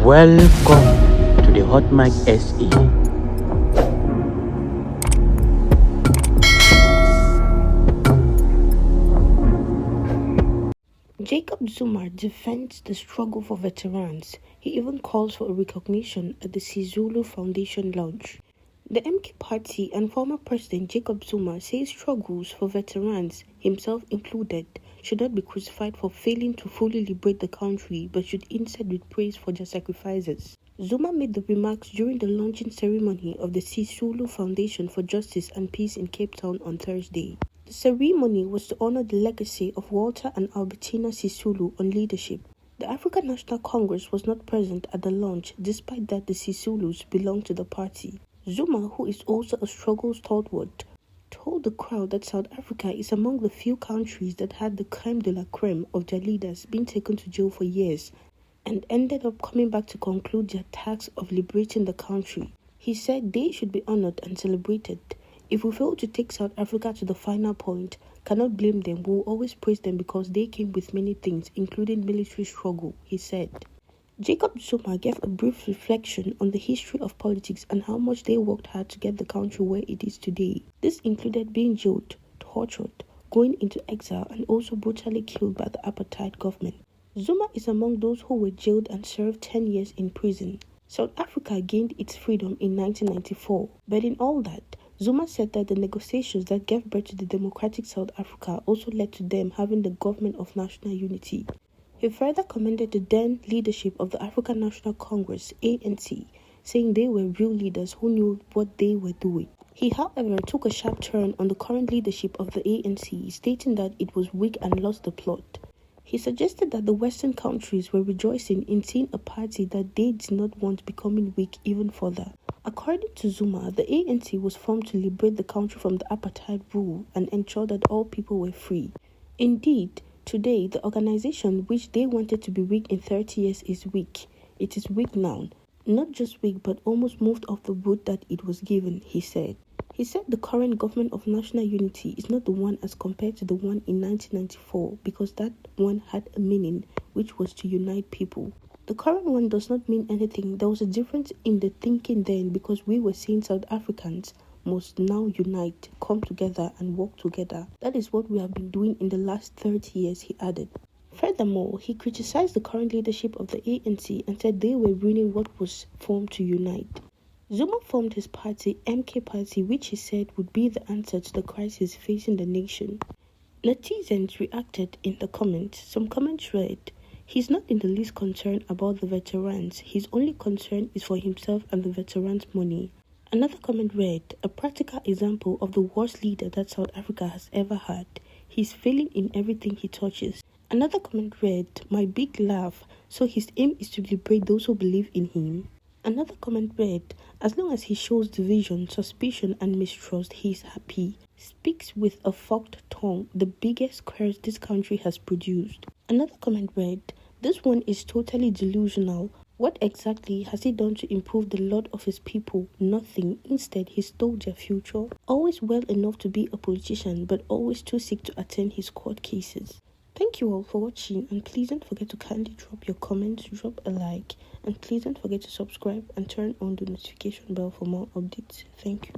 Welcome to the Hot Mic SE. Jacob Zuma defends the struggle for veterans. He even calls for a recognition at the Sisulu Foundation launch. The MK party and former President Jacob Zuma says struggles for veterans, himself included, should not be crucified for failing to fully liberate the country but should instead be praised for their sacrifices. Zuma made the remarks during the launching ceremony of the Sisulu Foundation for Justice and Peace in Cape Town on Thursday. The ceremony was to honor the legacy of Walter and Albertina Sisulu on leadership. The African National Congress was not present at the launch, despite that the Sisulus belong to the party. Zuma, who is also a struggle stalwart, told the crowd that South Africa is among the few countries that had the creme de la creme of their leaders being taken to jail for years and ended up coming back to conclude their task of liberating the country. He said they should be honored and celebrated. If we fail to take South Africa to the final point, cannot blame them. We will always praise them because they came with many things, including military struggle, he said. Jacob Zuma gave a brief reflection on the history of politics and how much they worked hard to get the country where it is today. This included being jailed, tortured, going into exile, and also brutally killed by the apartheid government. Zuma is among those who were jailed and served 10 years in prison. South Africa gained its freedom in 1994, but in all that, Zuma said that the negotiations that gave birth to the democratic South Africa also led to them having the government of national unity. He further commended the then leadership of the African National Congress, ANC, saying they were real leaders who knew what they were doing. He, however, took a sharp turn on the current leadership of the ANC, stating that it was weak and lost the plot. He suggested that the Western countries were rejoicing in seeing a party that they did not want becoming weak even further. According to Zuma, the ANC was formed to liberate the country from the apartheid rule and ensure that all people were free. Indeed, today, the organization which they wanted to be weak in 30 years is weak. It is weak now. Not just weak, but almost moved off the route that it was given, he said. He said the current government of national unity is not the one as compared to the one in 1994 because that one had a meaning, which was to unite people. The current one does not mean anything. There was a difference in the thinking then because we were saying South Africans must now unite, come together and work together. That is what we have been doing in the last 30 years, he added. Furthermore, he criticized the current leadership of the ANC and said they were ruining what was formed to unite. Zuma formed his party, MK Party, which he said would be the answer to the crisis facing the nation. Netizens reacted in the comments. Some comments read, "He's not in the least concerned about the veterans. His only concern is for himself and the veterans' money." Another comment read, "A practical example of the worst leader that South Africa has ever had. He's failing in everything he touches." Another comment read, "My big laugh. So his aim is to liberate those who believe in him." Another comment read, "As long as he shows division, suspicion and mistrust, he is happy. Speaks with a forked tongue, the biggest curse this country has produced." Another comment read, "This one is totally delusional. What exactly has he done to improve the lot of his people? Nothing. Instead, he stole their future. Always well enough to be a politician, but always too sick to attend his court cases." Thank you all for watching, and please don't forget to kindly drop your comments, drop a like, and please don't forget to subscribe and turn on the notification bell for more updates. Thank you.